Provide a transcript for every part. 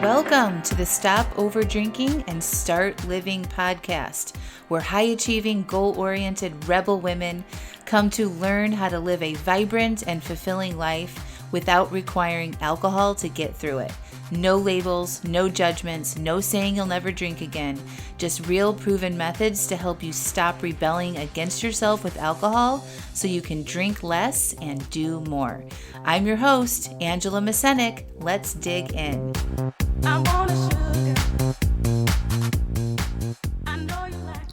Welcome to the Stop Over Drinking and Start Living podcast, where high-achieving, goal-oriented rebel women come to learn how to live a vibrant and fulfilling life without requiring alcohol to get through it. No labels, no judgments, no saying you'll never drink again. Just real proven methods to help you stop rebelling against yourself with alcohol so you can drink less and do more. I'm your host, Angela Mascenik. Let's dig in.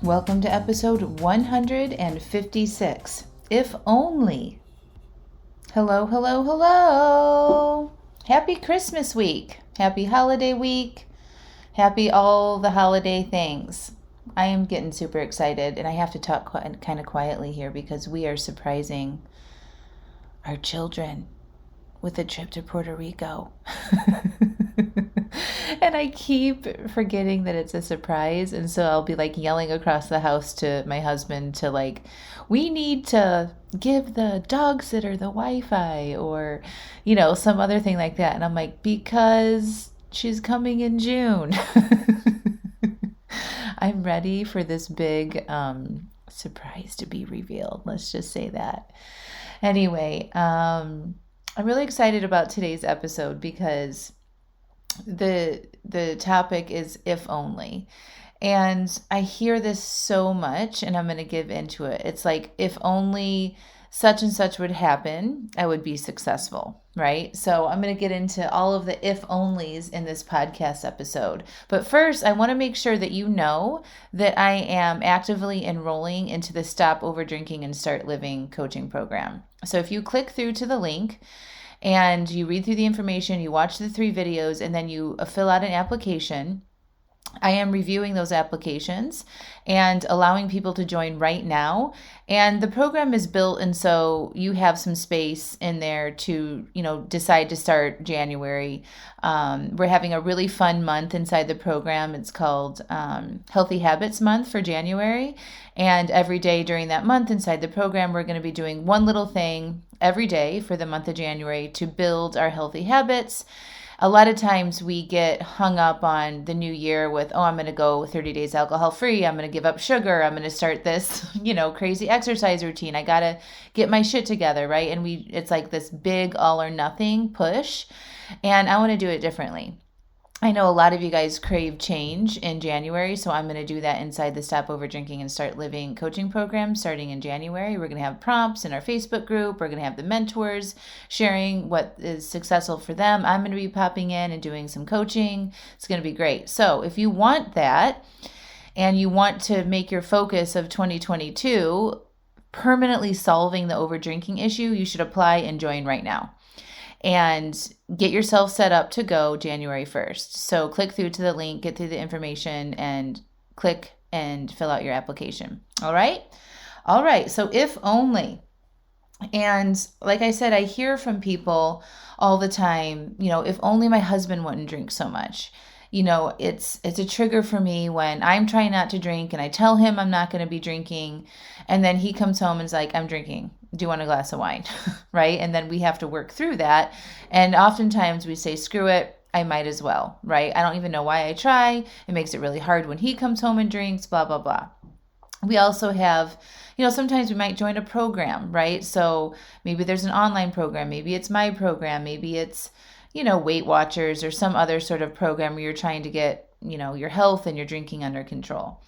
Welcome to episode 156. If only. Hello, hello, hello. Happy Christmas week. Happy holiday week. Happy all the holiday things. I am getting super excited, and I have to talk kind of quietly here because we are surprising our children with a trip to Puerto Rico. And I keep forgetting that it's a surprise, and so I'll be like yelling across the house to my husband to like, we need to give the dog sitter the Wi-Fi or, some other thing like that. And I'm like, because she's coming in June. I'm ready for this big surprise to be revealed. Let's just say that. Anyway, I'm really excited about today's episode because the topic is if only. And I hear this so much, and I'm going to give into it. It's like, if only such and such would happen, I would be successful, right? So I'm going to get into all of the if onlys in this podcast episode. But first, I want to make sure that you know that I am actively enrolling into the Stop Over Drinking and Start Living coaching program. So if you click through to the link, and you read through the information, you watch the 3 videos, and then you fill out an application. I am reviewing those applications and allowing people to join right now. And the program is built, and so you have some space in there to, decide to start January. We're having a really fun month inside the program. It's called Healthy Habits Month for January. And every day during that month inside the program, we're going to be doing one little thing every day for the month of January to build our healthy habits. A lot of times we get hung up on the new year with, I'm going to go 30 days alcohol free. I'm going to give up sugar. I'm going to start this, crazy exercise routine. I got to get my shit together, right? And it's like this big all or nothing push. And I want to do it differently. I know a lot of you guys crave change in January, so I'm going to do that inside the Stop Over Drinking and Start Living coaching program starting in January. We're going to have prompts in our Facebook group. We're going to have the mentors sharing what is successful for them. I'm going to be popping in and doing some coaching. It's going to be great. So if you want that and you want to make your focus of 2022 permanently solving the over drinking issue, you should apply and join right now. And get yourself set up to go January 1st. So click through to the link, get through the information, and click and fill out your application. All right? All right. So if only. And like I said, I hear from people all the time, if only my husband wouldn't drink so much. It's a trigger for me when I'm trying not to drink and I tell him I'm not going to be drinking. And then he comes home and is like, I'm drinking. Do you want a glass of wine? Right? And then we have to work through that. And oftentimes we say, screw it, I might as well, right? I don't even know why I try. It makes it really hard when he comes home and drinks, blah, blah, blah. We also have, sometimes we might join a program, right? So maybe there's an online program. Maybe it's my program. Maybe it's, Weight Watchers or some other sort of program where you're trying to get, your health and your drinking under control.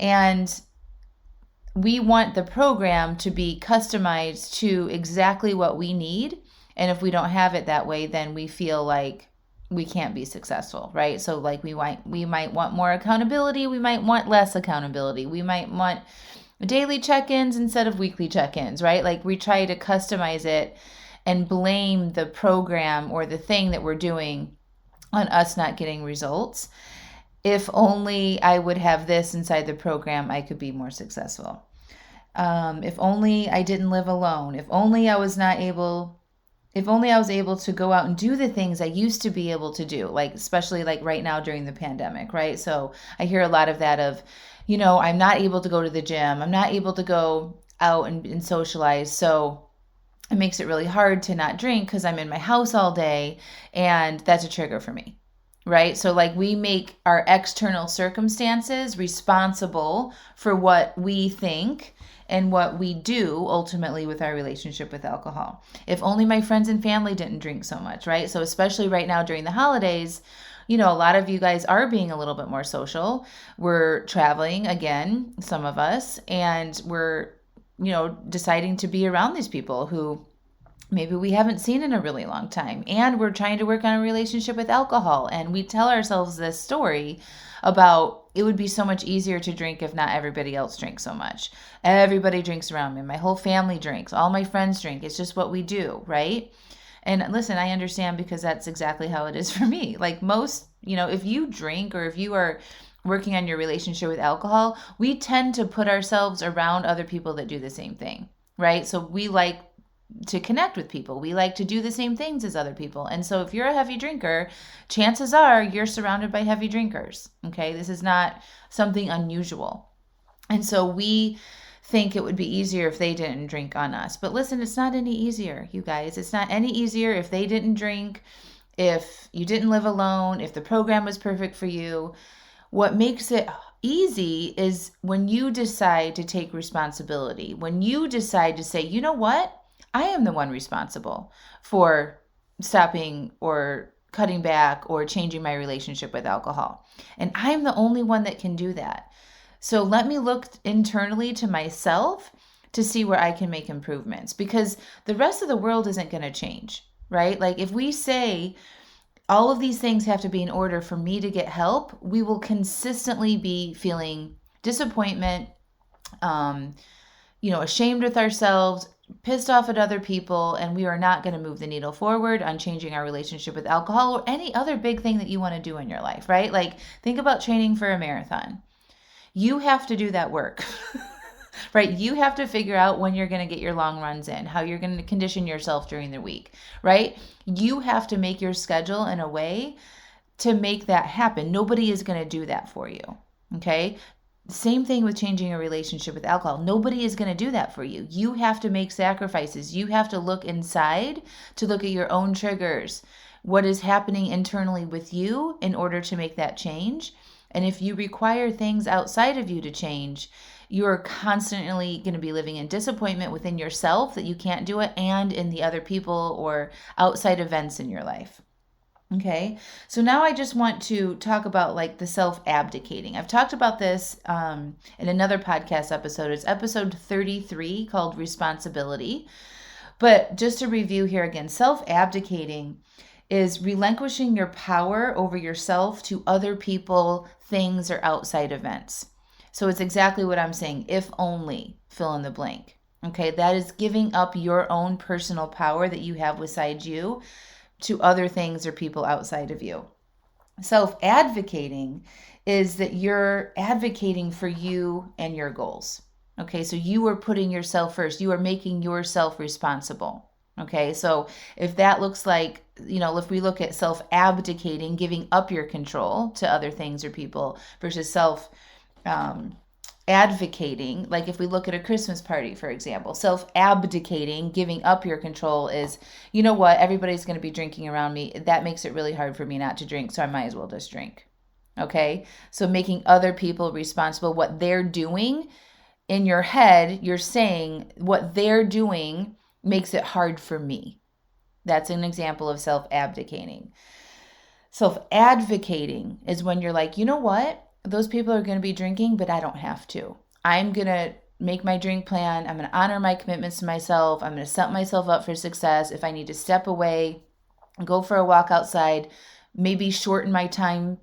And we want the program to be customized to exactly what we need. And if we don't have it that way, then we feel like we can't be successful, right? So like we might want more accountability. We might want less accountability. We might want daily check-ins instead of weekly check-ins, right? Like we try to customize it and blame the program or the thing that we're doing on us not getting results. If only I would have this inside the program, I could be more successful. If only I didn't live alone. If only I was able to go out and do the things I used to be able to do, like especially like right now during the pandemic, right? So I hear a lot of that of, I'm not able to go to the gym. I'm not able to go out and socialize. So it makes it really hard to not drink because I'm in my house all day, and that's a trigger for me. right? So like we make our external circumstances responsible for what we think and what we do ultimately with our relationship with alcohol. If only my friends and family didn't drink so much, right? So especially right now during the holidays, a lot of you guys are being a little bit more social. We're traveling again, some of us, and we're, deciding to be around these people who maybe we haven't seen in a really long time. And we're trying to work on a relationship with alcohol. And we tell ourselves this story about it would be so much easier to drink if not everybody else drinks so much. Everybody drinks around me. My whole family drinks. All my friends drink. It's just what we do, right? And listen, I understand because that's exactly how it is for me. Like most, if you drink or if you are working on your relationship with alcohol, we tend to put ourselves around other people that do the same thing, right? So we like to connect with people. We like to do the same things as other people. And so if you're a heavy drinker, chances are you're surrounded by heavy drinkers. Okay. This is not something unusual. And so we think it would be easier if they didn't drink on us. But listen, it's not any easier, you guys. It's not any easier if they didn't drink, if you didn't live alone, if the program was perfect for you. What makes it easy is when you decide to take responsibility, when you decide to say, you know what? I am the one responsible for stopping or cutting back or changing my relationship with alcohol. And I'm the only one that can do that. So let me look internally to myself to see where I can make improvements, because the rest of the world isn't going to change, right? Like if we say all of these things have to be in order for me to get help, we will consistently be feeling disappointment, ashamed with ourselves, pissed off at other people, and we are not going to move the needle forward on changing our relationship with alcohol or any other big thing that you want to do in your life, right? Like think about training for a marathon. You have to do that work, right? You have to figure out when you're going to get your long runs in, how you're going to condition yourself during the week, right? You have to make your schedule in a way to make that happen. Nobody is going to do that for you, okay? Same thing with changing a relationship with alcohol. Nobody is going to do that for you. You have to make sacrifices. You have to look inside to look at your own triggers, what is happening internally with you in order to make that change. And if you require things outside of you to change, you're constantly going to be living in disappointment within yourself that you can't do it and in the other people or outside events in your life. Okay, so now I just want to talk about like the self-abdicating. I've talked about this in another podcast episode. It's episode 33 called Responsibility. But just to review here again, self-abdicating is relinquishing your power over yourself to other people, things, or outside events. So it's exactly what I'm saying. If only, fill in the blank. Okay, that is giving up your own personal power that you have beside you to other things or people outside of you. Self-advocating is that you're advocating for you and your goals. Okay, so you are putting yourself first. You are making yourself responsible. Okay, so if that looks like, if we look at self-abdicating, giving up your control to other things or people versus self-advocating, like if we look at a Christmas party, for example, self-abdicating, giving up your control is, you know what, everybody's going to be drinking around me. That makes it really hard for me not to drink, so I might as well just drink. Okay, so making other people responsible, what they're doing in your head, you're saying what they're doing makes it hard for me. That's an example of self-abdicating. Self-advocating is when you're like, you know what? Those people are going to be drinking, but I don't have to. I'm going to make my drink plan. I'm going to honor my commitments to myself. I'm going to set myself up for success. If I need to step away, go for a walk outside, maybe shorten my time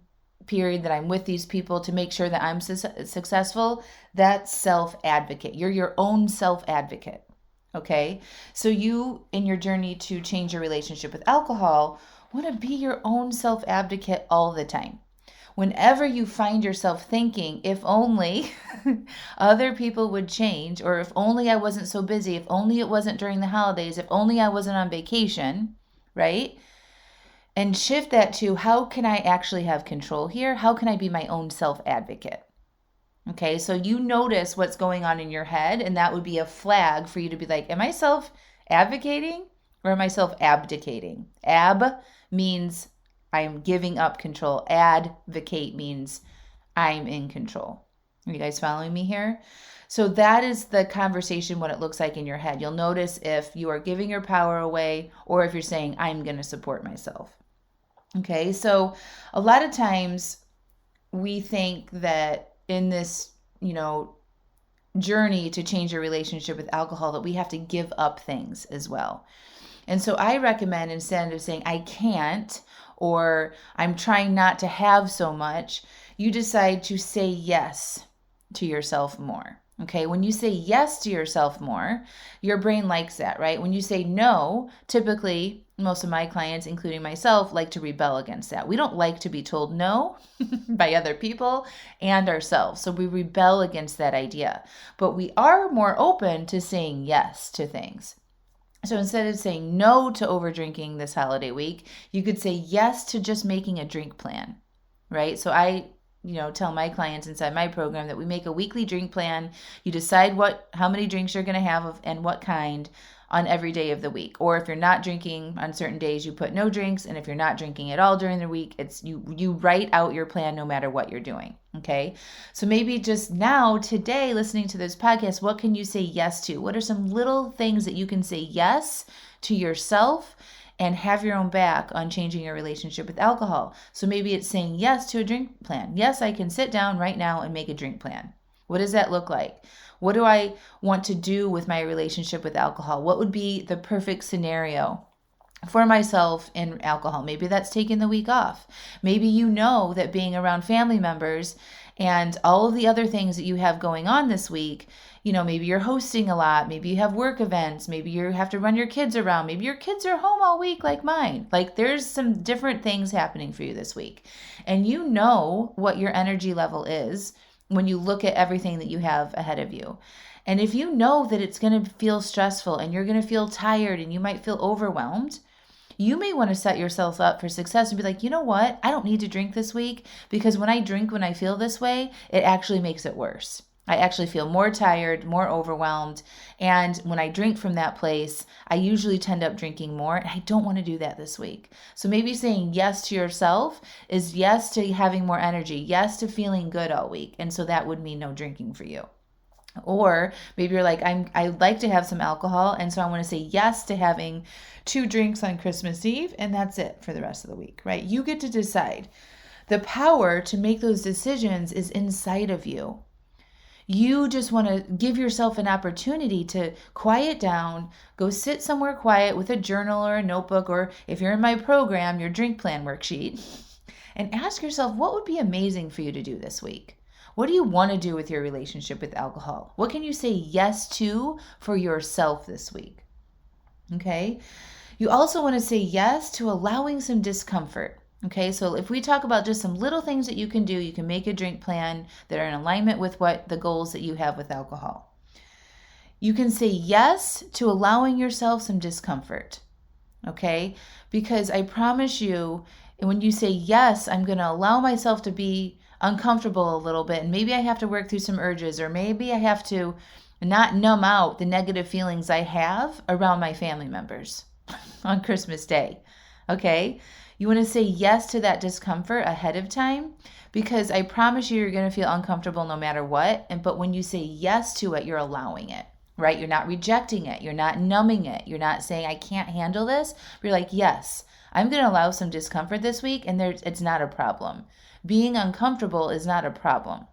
period that I'm with these people to make sure that I'm successful, that's self-advocate. You're your own self-advocate. Okay, so you, in your journey to change your relationship with alcohol, want to be your own self-advocate all the time. Whenever you find yourself thinking, if only other people would change, or if only I wasn't so busy, if only it wasn't during the holidays, if only I wasn't on vacation, right? And shift that to, how can I actually have control here? How can I be my own self-advocate? Okay, so you notice what's going on in your head, and that would be a flag for you to be like, am I self-advocating or am I self-abdicating? Ab means I'm giving up control. Advocate means I'm in control. Are you guys following me here? So that is the conversation, what it looks like in your head. You'll notice if you are giving your power away or if you're saying, I'm going to support myself. Okay, so a lot of times we think that in this, journey to change your relationship with alcohol, that we have to give up things as well. And so I recommend, instead of saying I can't or I'm trying not to have so much, you decide to say yes to yourself more. Okay, when you say yes to yourself more, your brain likes that, right? When you say no, typically most of my clients, including myself, like to rebel against that. We don't like to be told no by other people and ourselves. So we rebel against that idea. But we are more open to saying yes to things. So instead of saying no to over drinking this holiday week, you could say yes to just making a drink plan, right? So I tell my clients inside my program that we make a weekly drink plan. You decide how many drinks you're going to have and what kind on every day of the week. Or if you're not drinking on certain days, you put no drinks. And if you're not drinking at all during the week, it's you write out your plan no matter what you're doing. Okay. So maybe just now, today, listening to this podcast, what can you say yes to? What are some little things that you can say yes to yourself and have your own back on changing your relationship with alcohol? So maybe it's saying yes to a drink plan. Yes, I can sit down right now and make a drink plan. What does that look like? What do I want to do with my relationship with alcohol? What would be the perfect scenario for myself in alcohol? Maybe that's taking the week off. Maybe you know that being around family members and all of the other things that you have going on this week, maybe you're hosting a lot, maybe you have work events, maybe you have to run your kids around, maybe your kids are home all week like mine. Like there's some different things happening for you this week. And you know what your energy level is when you look at everything that you have ahead of you. And if you know that it's going to feel stressful and you're going to feel tired and you might feel overwhelmed, you may want to set yourself up for success and be like, you know what? I don't need to drink this week, because when I drink when I feel this way, it actually makes it worse. I actually feel more tired, more overwhelmed. And when I drink from that place, I usually tend up drinking more. And I don't want to do that this week. So maybe saying yes to yourself is yes to having more energy, yes to feeling good all week. And so that would mean no drinking for you. Or maybe you're like, I'd like to have some alcohol, and so I want to say yes to having 2 drinks on Christmas Eve, and that's it for the rest of the week, right? You get to decide. The power to make those decisions is inside of you. You just want to give yourself an opportunity to quiet down, go sit somewhere quiet with a journal or a notebook, or if you're in my program, your drink plan worksheet, and ask yourself, what would be amazing for you to do this week? What do you want to do with your relationship with alcohol? What can you say yes to for yourself this week? Okay. You also want to say yes to allowing some discomfort. Okay. So if we talk about just some little things that you can do, you can make a drink plan that are in alignment with what the goals that you have with alcohol. You can say yes to allowing yourself some discomfort. Okay. Because I promise you, when you say yes, I'm going to allow myself to be uncomfortable a little bit, and maybe I have to work through some urges, or maybe I have to not numb out the negative feelings I have around my family members on Christmas Day. Okay? You want to say yes to that discomfort ahead of time, because I promise you, you're going to feel uncomfortable no matter what. But when you say yes to it, you're allowing it, right? You're not rejecting it. You're not numbing it. You're not saying, I can't handle this. You're like, yes, I'm going to allow some discomfort this week, and it's not a problem. Being uncomfortable is not a problem.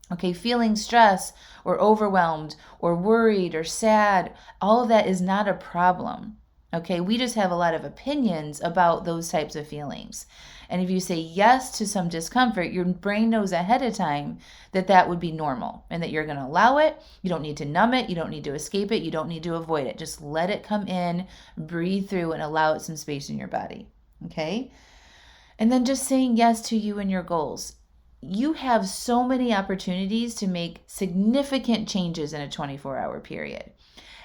Okay, feeling stress or overwhelmed or worried or sad, all of that is not a problem. Okay, we just have a lot of opinions about those types of feelings. And if you say yes to some discomfort, your brain knows ahead of time that that would be normal and that you're going to allow it. You don't need to numb it. You don't need to escape it. You don't need to avoid it. Just let it come in, breathe through, and allow it some space in your body. Okay? And then just saying yes to you and your goals. You have so many opportunities to make significant changes in a 24-hour period.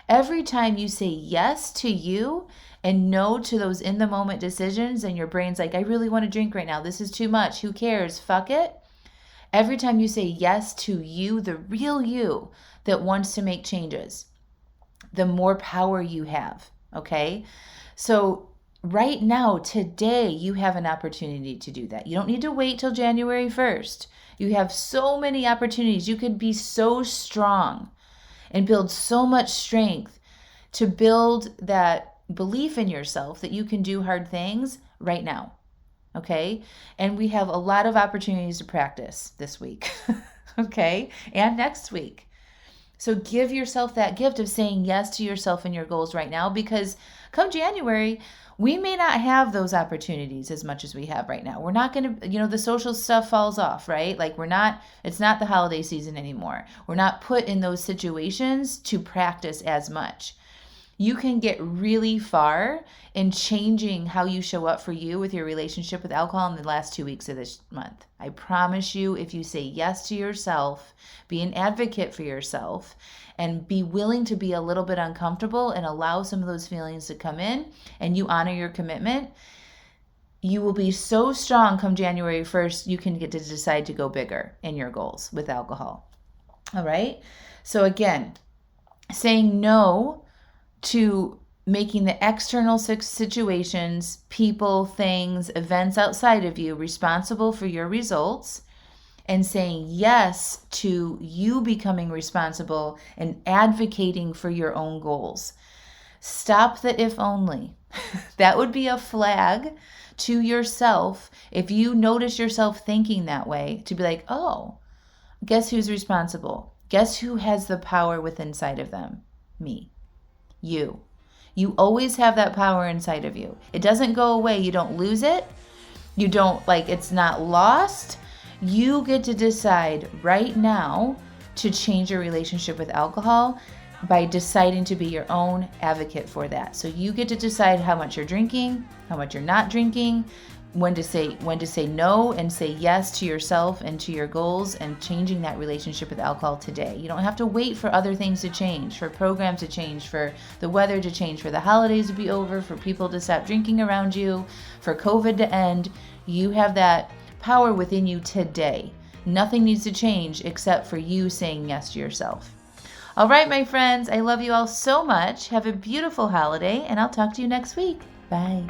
Every time you say yes to you and no to those in-the-moment decisions, and your brain's like, I really want to drink right now. This is too much. Who cares? Fuck it. Every time you say yes to you, the real you that wants to make changes, the more power you have. Okay? So right now, today, you have an opportunity to do that. You don't need to wait till January 1st. You have so many opportunities. You could be so strong and build so much strength to build that belief in yourself that you can do hard things right now. Okay? And we have a lot of opportunities to practice this week. Okay? And next week. So give yourself that gift of saying yes to yourself and your goals right now, because come January, we may not have those opportunities as much as we have right now. We're not going to, the social stuff falls off, right? Like it's not the holiday season anymore. We're not put in those situations to practice as much. You can get really far in changing how you show up for you with your relationship with alcohol in the last 2 weeks of this month. I promise you, if you say yes to yourself, be an advocate for yourself, and be willing to be a little bit uncomfortable and allow some of those feelings to come in, and you honor your commitment, you will be so strong come January 1st, you can get to decide to go bigger in your goals with alcohol. All right? So again, saying no to making the external situations, people, things, events outside of you responsible for your results, and saying yes to you becoming responsible and advocating for your own goals. Stop the if only. That would be a flag to yourself if you notice yourself thinking that way, to be like, oh, guess who's responsible? Guess who has the power within inside of them? Me. You. You always have that power inside of you. It doesn't go away. You don't lose it. You don't, it's not lost. You get to decide right now to change your relationship with alcohol by deciding to be your own advocate for that. So you get to decide how much you're drinking, how much you're not drinking, when to say no and say yes to yourself and to your goals, and changing that relationship with alcohol today. You don't have to wait for other things to change, for programs to change, for the weather to change, for the holidays to be over, for people to stop drinking around you, for COVID to end. You have that power within you today. Nothing needs to change except for you saying yes to yourself. All right, my friends, I love you all so much. Have a beautiful holiday, and I'll talk to you next week. Bye.